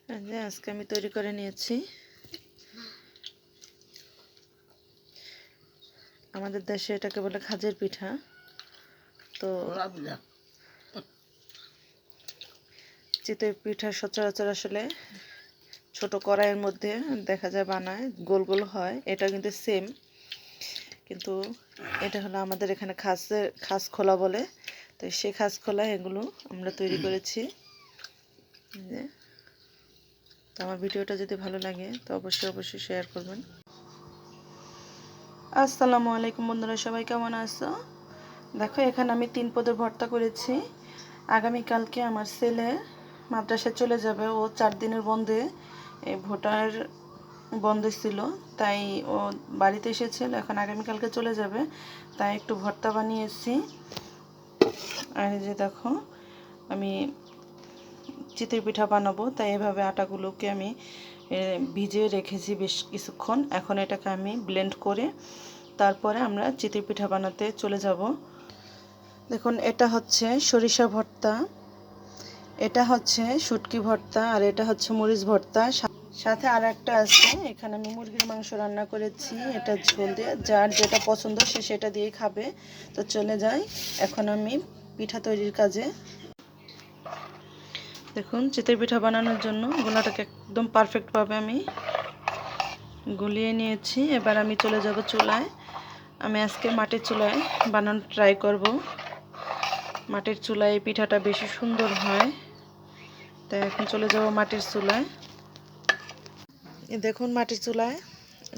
যে আজকে আমি তৈরি করে নিয়েছি। আমাদের দেশে এটাকে বলে খাজের পিঠা। তো চিতই পিঠা সচরাচর আসলে ছোট কড়াইয়ের মধ্যে দেখা যায় বানায়, গোল গোল হয়। এটা কিন্তু সেম, কিন্তু এটা হলো আমাদের এখানে খাস খোলা বলে। তো সেই খাস খোলা এগুলো আমরা তৈরি করেছি। তো আমার ভিডিওটা যদি ভালো লাগে তো অবশ্যই শেয়ার করবেন। আসসালামু আলাইকুম বন্ধুরা, সবাই কেমন আছো? দেখো, এখানে আমি 3 পদের ভর্তা করেছি। আগামীকালকে আমার ছেলে মাদ্রাসায় চলে যাবে। ও 4 দিনের বন্ধে, এই ভোটার বন্ধ ছিল, তাই ও বাড়িতে এসেছিল। এখন আগামীকালকে চলে যাবে, তাই একটু ভর্তা বানিয়েছি। আর এই যে দেখো, আমি চিতই পিঠা বানাবো, তাই এভাবে আটাগুলোকে আমি ভিজিয়ে রেখেছি বেশ কিছুক্ষণ। এখন এটাকে আমি ব্লেন্ড করে তারপরে আমরা চিতই পিঠা বানাতে চলে যাব। দেখুন, এটা হচ্ছে সরিষা ভর্তা, এটা হচ্ছে শুটকি ভর্তা, আর এটা হচ্ছে মরিচ ভর্তা। সাথে আর একটা আছে, এখানে আমি মুরগির মাংস রান্না করেছি। এটা ঝোল দিয়ে, যার যেটা পছন্দ সে সেটা দিয়ে খাবে। তো চলে যাই এখন আমি পিঠা তৈরির কাজে। দেখুন, চিতই পিঠা বানানোর জন্য গোলাটাকে একদম পারফেক্টভাবে আমি গুলিয়ে নিয়েছি। এবার আমি চলে যাব চুলায়। আমি আজকে মাটির চুলায় বানানো ট্রাই করব। মাটির চুলায় পিঠাটা বেশি সুন্দর হয়, তাই এখন চলে যাব মাটির চুলায়। দেখুন, মাটির চুলায়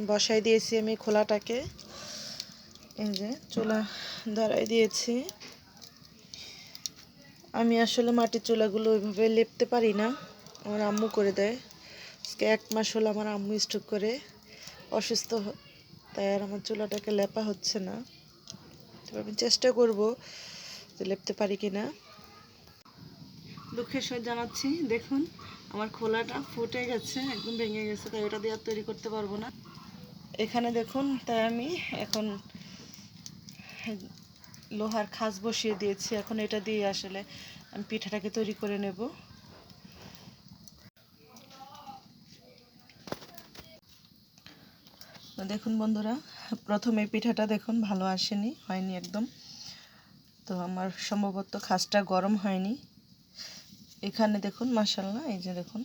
বসাই দিয়েছি আমি খোলাটাকে। এই যে চুলা ধরাই দিয়েছি। আমি আসলে মাটির চুলাগুলো ওইভাবে লেপতে পারি না, আমার আম্মু করে দেয়। আজকে 1 মাস হলো আমার আম্মু স্ট্রোক করে অসুস্থ, তাই আর আমার চুলাটাকে লেপা হচ্ছে না। তবে আমি চেষ্টা করব যে লেপতে পারি কি না। দুঃখের সহিত জানাচ্ছি, দেখুন আমার খোলাটা ফুটে গেছে, একদম ভেঙে গেছে, তাই ওটা দিয়ে আর তৈরি করতে পারবো না। এখানে দেখুন, তাই আমি এখন লোহার খাস বসিয়ে দিয়েছি। এখন এটা দিয়ে আসলে আমি পিঠাটাকে তৈরি করে নেব। দেখুন বন্ধুরা, প্রথমে পিঠাটা দেখুন ভালো আসেনি, হয়নি একদম। তো আমার সম্ভবত খাসটা গরম হয়নি। এখানে দেখুন মাশাআল্লাহ, এই যে দেখুন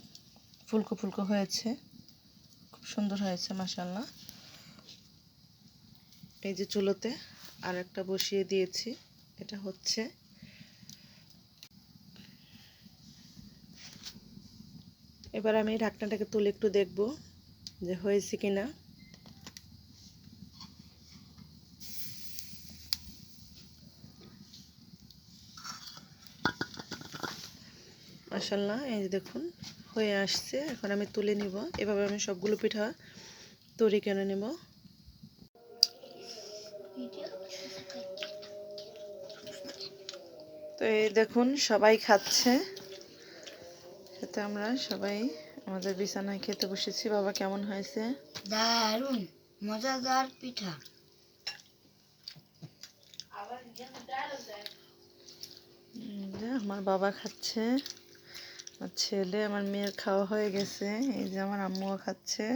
ফুলকো ফুলকো হয়েছে, খুব সুন্দর হয়েছে মাশাআল্লাহ। এই যে চুলোতে আর একটা বসিয়ে দিয়েছি, এটা হচ্ছে। এবার আমি ঢাকনাটাকে তুলে একটু দেখব যে হয়েছে কিনা। মাশাআল্লাহ, এই যে দেখুন হয়ে আসছে। এখন আমি তুলে নিব। এভাবে আমি সবগুলো পিঠা তৈরি করে নেব। তো এই দেখুন সবাই খাচ্ছে, সাথে আমরা সবাই আমাদের বিছানায় খেতে বসেছি। বাবা, কেমন হয়েছে? দারুণ মজাদার পিঠা। আমার বাবা খাচ্ছে, আমার ছেলে, আমার মেয়ের খাওয়া হয়ে গেছে। এই যে আমার আম্মুও খাচ্ছে।